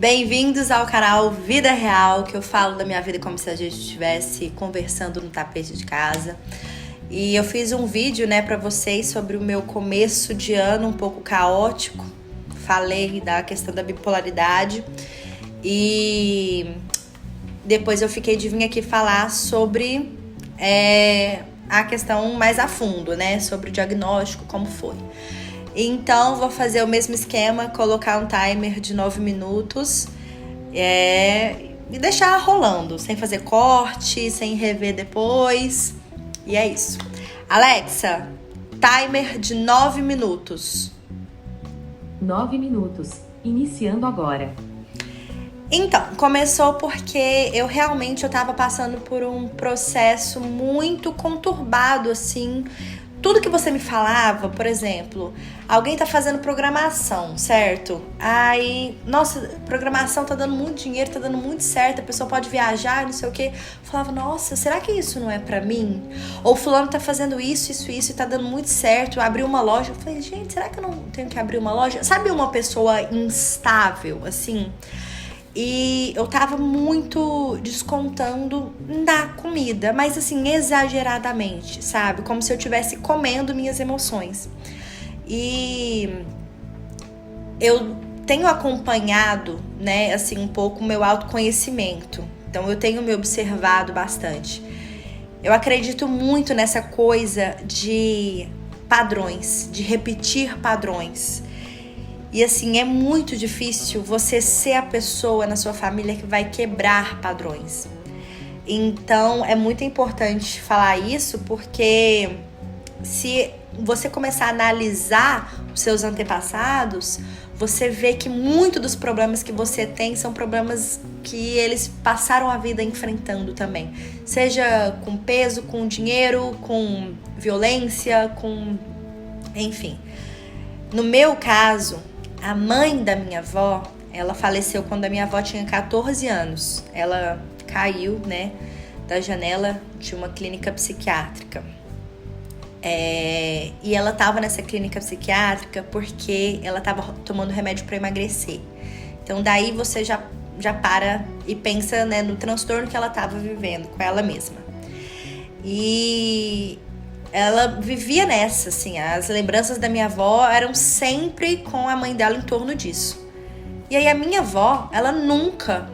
Bem-vindos ao canal Vida Real, que eu falo da minha vida como se a gente estivesse conversando no tapete de casa. E eu fiz um vídeo, pra vocês sobre o meu começo de ano um pouco caótico. Falei da questão da bipolaridade e depois eu fiquei de vir aqui falar sobre a questão mais a fundo, sobre o diagnóstico, como foi. Então, vou fazer o mesmo esquema, colocar um timer de 9 minutos e deixar rolando, sem fazer corte, sem rever depois. E é isso. Alexa, timer de 9 minutos. 9 minutos, iniciando agora. Então, começou porque eu tava passando por um processo muito conturbado, assim. Tudo que você me falava, por exemplo, alguém tá fazendo programação, certo? Aí, nossa, programação tá dando muito dinheiro, tá dando muito certo, a pessoa pode viajar, não sei o quê. Eu falava, nossa, será que isso não é pra mim? Ou fulano tá fazendo isso e tá dando muito certo, abriu uma loja. Eu falei, gente, será que eu não tenho que abrir uma loja? Sabe uma pessoa instável, assim? E eu tava muito descontando na comida, mas assim, exageradamente, sabe? Como se eu estivesse comendo minhas emoções. E eu tenho acompanhado, assim, um pouco o meu autoconhecimento. Então eu tenho me observado bastante. Eu acredito muito nessa coisa de padrões, de repetir padrões. E assim, é muito difícil você ser a pessoa na sua família que vai quebrar padrões. Então, é muito importante falar isso, porque se você começar a analisar os seus antepassados, você vê que muitos dos problemas que você tem são problemas que eles passaram a vida enfrentando também. Seja com peso, com dinheiro, com violência, enfim. No meu caso, a mãe da minha avó, ela faleceu quando a minha avó tinha 14 anos. Ela caiu, da janela de uma clínica psiquiátrica. E ela estava nessa clínica psiquiátrica porque ela estava tomando remédio para emagrecer. Então daí você já para e pensa, no transtorno que ela estava vivendo com ela mesma. E ela vivia nessa, assim, as lembranças da minha avó eram sempre com a mãe dela em torno disso. E aí a minha avó, ela nunca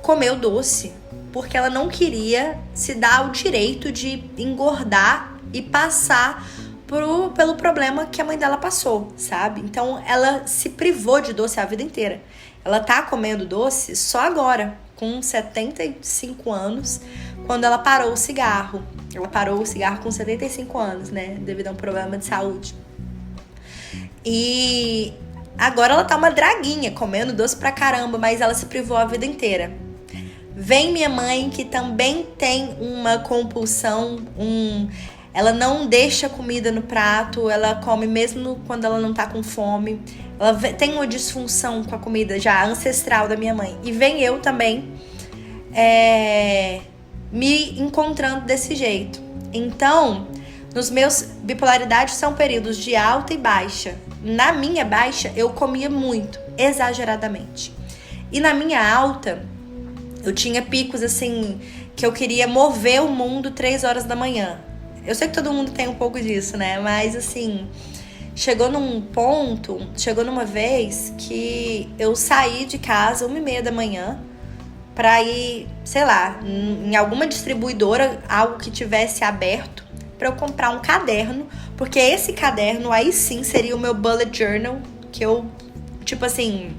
comeu doce, porque ela não queria se dar o direito de engordar e passar pelo problema que a mãe dela passou, sabe? Então ela se privou de doce a vida inteira. Ela tá comendo doce só agora, com 75 anos, quando ela parou o cigarro. Ela parou o cigarro com 75 anos, devido a um problema de saúde. E agora ela tá uma draguinha, comendo doce pra caramba, mas ela se privou a vida inteira. Vem minha mãe, que também tem uma compulsão, ela não deixa comida no prato, ela come mesmo quando ela não tá com fome. Ela tem uma disfunção com a comida já ancestral da minha mãe. E vem eu também, me encontrando desse jeito. Então, nos meus bipolaridades são períodos de alta e baixa. Na minha baixa, eu comia muito, exageradamente. E na minha alta, eu tinha picos, assim, que eu queria mover o mundo 3 horas da manhã. Eu sei que todo mundo tem um pouco disso, Mas, assim, chegou numa vez que eu saí de casa 1h30 da manhã, pra ir, sei lá, em alguma distribuidora, algo que tivesse aberto, pra eu comprar um caderno, porque esse caderno aí sim seria o meu bullet journal, que eu, tipo assim,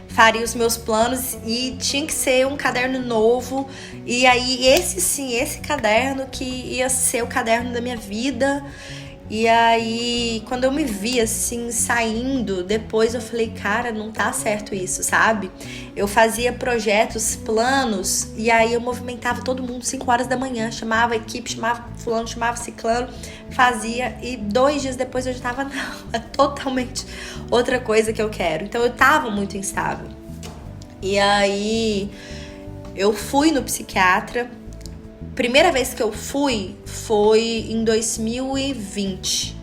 faria os meus planos e tinha que ser um caderno novo. E aí esse caderno que ia ser o caderno da minha vida. E aí, quando eu me vi, assim, saindo, depois eu falei, cara, não tá certo isso, sabe? Eu fazia projetos, planos, e aí eu movimentava todo mundo 5 horas da manhã, chamava a equipe, chamava fulano, chamava ciclano, fazia, e 2 dias depois eu já tava, não, é totalmente outra coisa que eu quero. Então eu tava muito instável. E aí, eu fui no psiquiatra. Primeira vez que eu fui foi em 2020.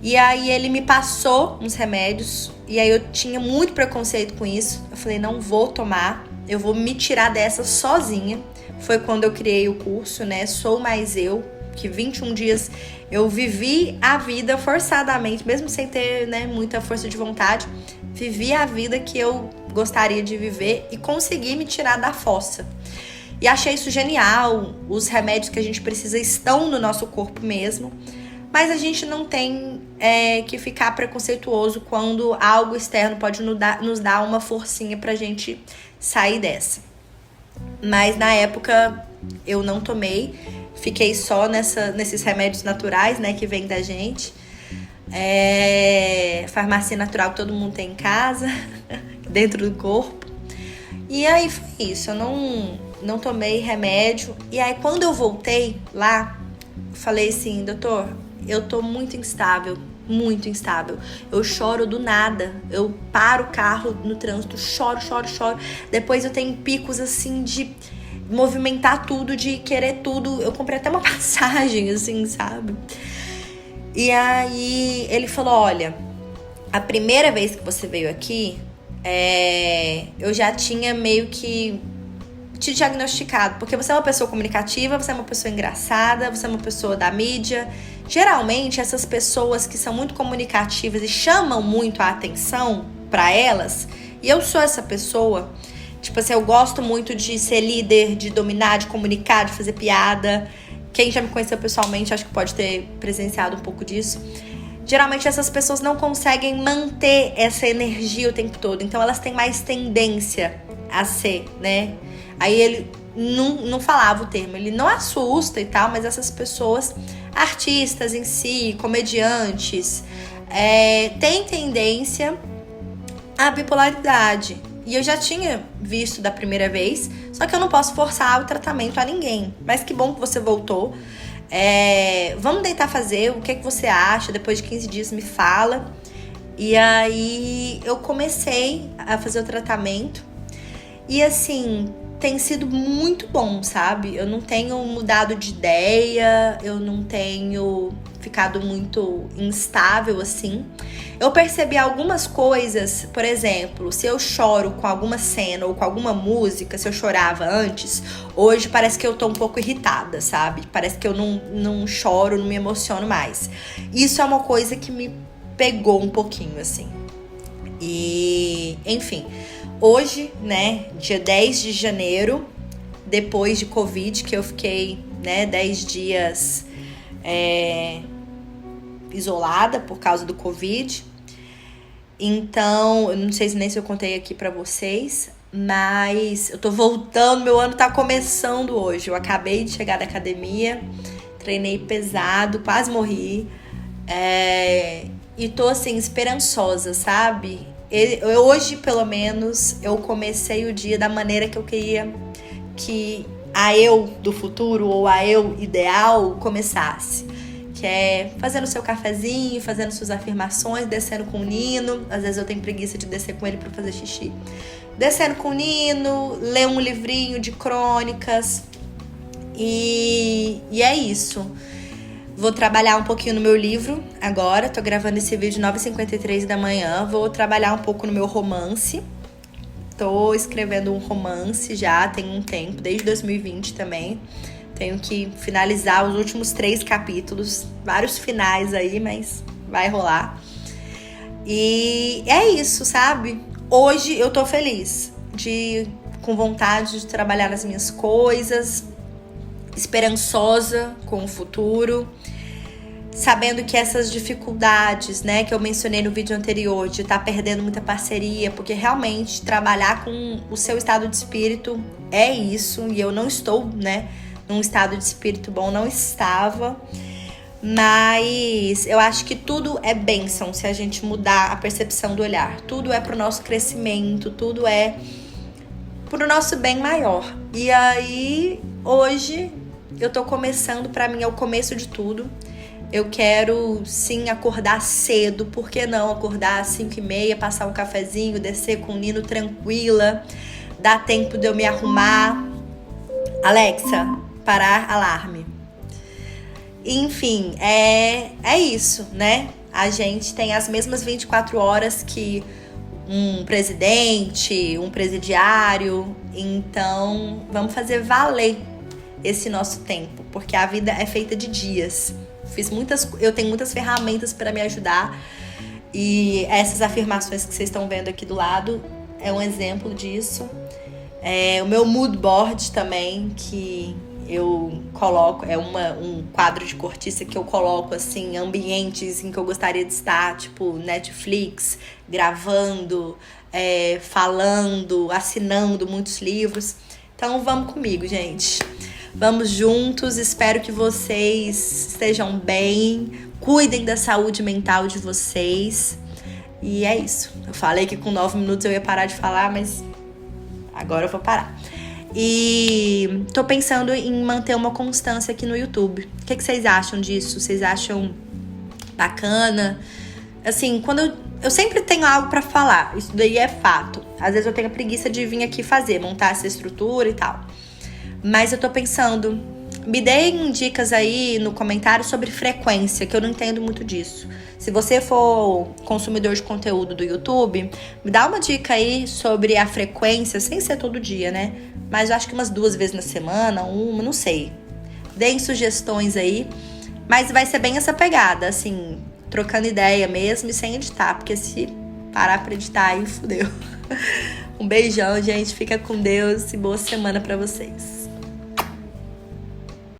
E aí ele me passou uns remédios. E aí eu tinha muito preconceito com isso. Eu falei, não vou tomar. Eu vou me tirar dessa sozinha. Foi quando eu criei o curso, né? Sou Mais Eu. Que 21 dias eu vivi a vida forçadamente. Mesmo sem ter, né, muita força de vontade. Vivi a vida que eu gostaria de viver. E consegui me tirar da fossa. E achei isso genial. Os remédios que a gente precisa estão no nosso corpo mesmo. Mas a gente não tem que ficar preconceituoso quando algo externo pode nos dar uma forcinha pra gente sair dessa. Mas na época eu não tomei, fiquei só nesses remédios naturais, né, que vem da gente. Farmácia natural que todo mundo tem em casa, dentro do corpo. E aí foi isso, eu não tomei remédio. E aí quando eu voltei lá, eu falei assim, doutor, eu tô muito instável. Eu choro do nada. Eu paro o carro no trânsito, choro. Depois eu tenho picos assim de movimentar tudo, de querer tudo. Eu comprei até uma passagem, assim, sabe? E aí ele falou, olha, a primeira vez que você veio aqui, eu já tinha meio que te diagnosticado, porque você é uma pessoa comunicativa, você é uma pessoa engraçada, você é uma pessoa da mídia. Geralmente, essas pessoas que são muito comunicativas e chamam muito a atenção pra elas, e eu sou essa pessoa, tipo assim, eu gosto muito de ser líder, de dominar, de comunicar, de fazer piada. Quem já me conheceu pessoalmente, acho que pode ter presenciado um pouco disso. Geralmente, essas pessoas não conseguem manter essa energia o tempo todo, então elas têm mais tendência a ser, né? Aí ele não falava o termo, ele não assusta e tal, mas essas pessoas, artistas em si, comediantes, têm tendência à bipolaridade. E eu já tinha visto da primeira vez, só que eu não posso forçar o tratamento a ninguém. Mas que bom que você voltou. Vamos tentar fazer, o que é que você acha? Depois de 15 dias me fala. E aí eu comecei a fazer o tratamento. E assim, tem sido muito bom, sabe? Eu não tenho mudado de ideia, eu não tenho ficado muito instável, assim. Eu percebi algumas coisas, por exemplo, se eu choro com alguma cena ou com alguma música, se eu chorava antes, hoje parece que eu tô um pouco irritada, sabe? Parece que eu não choro, não me emociono mais. Isso é uma coisa que me pegou um pouquinho, assim. E, enfim, hoje, né, dia 10 de janeiro, depois de Covid, que eu fiquei, né, 10 dias isolada por causa do Covid. Então, eu não sei nem se eu contei aqui pra vocês, mas eu tô voltando, meu ano tá começando hoje. Eu acabei de chegar da academia, treinei pesado, quase morri. E tô, assim, esperançosa, sabe? Hoje, pelo menos, eu comecei o dia da maneira que eu queria que a eu do futuro ou a eu ideal começasse. Que é fazendo seu cafezinho, fazendo suas afirmações, descendo com o Nino. Às vezes eu tenho preguiça de descer com ele pra fazer xixi. Descendo com o Nino, ler um livrinho de crônicas. E é isso. Vou trabalhar um pouquinho no meu livro agora. Tô gravando esse vídeo 9h53 da manhã. Vou trabalhar um pouco no meu romance. Tô escrevendo um romance já tem um tempo, desde 2020 também. Tenho que finalizar os últimos 3 capítulos. Vários finais aí, mas vai rolar. E é isso, sabe? Hoje eu tô feliz. Com vontade de trabalhar nas minhas coisas. Esperançosa com o futuro. Sabendo que essas dificuldades, né, que eu mencionei no vídeo anterior, de estar perdendo muita parceria, porque realmente trabalhar com o seu estado de espírito é isso. E eu não estou, né, num estado de espírito bom, não estava, mas eu acho que tudo é bênção se a gente mudar a percepção do olhar. Tudo é pro nosso crescimento, tudo é pro nosso bem maior. E aí, hoje, eu tô começando, pra mim é o começo de tudo. Eu quero, sim, acordar cedo, por que não acordar às 5h30, passar um cafezinho, descer com o Nino tranquila, dá tempo de eu me arrumar. Alexa, parar alarme. Enfim, é isso, né? a gente tem as mesmas 24 horas que um presidente, um presidiário. Então, vamos fazer valer esse nosso tempo, porque a vida é feita de dias. Eu tenho muitas ferramentas para me ajudar, e essas afirmações que vocês estão vendo aqui do lado é um exemplo disso. O meu mood board também, que eu coloco, um quadro de cortiça que eu coloco assim, ambientes em que eu gostaria de estar, tipo Netflix, gravando, falando, assinando muitos livros. Então vamos comigo, gente. Vamos juntos, espero que vocês estejam bem, cuidem da saúde mental de vocês. E é isso. Eu falei que com 9 minutos eu ia parar de falar, mas agora eu vou parar. E tô pensando em manter uma constância aqui no YouTube. O que vocês acham disso? Vocês acham bacana? Assim, quando eu sempre tenho algo pra falar, isso daí é fato. Às vezes eu tenho preguiça de vir aqui montar essa estrutura e tal. Mas eu tô pensando, me deem dicas aí no comentário sobre frequência, que eu não entendo muito disso. Se você for consumidor de conteúdo do YouTube, me dá uma dica aí sobre a frequência, sem ser todo dia, né? Mas eu acho que umas 2 vezes na semana, não sei. Deem sugestões aí, mas vai ser bem essa pegada, assim, trocando ideia mesmo e sem editar, porque se parar pra editar aí, fudeu. Um beijão, gente, fica com Deus e boa semana pra vocês.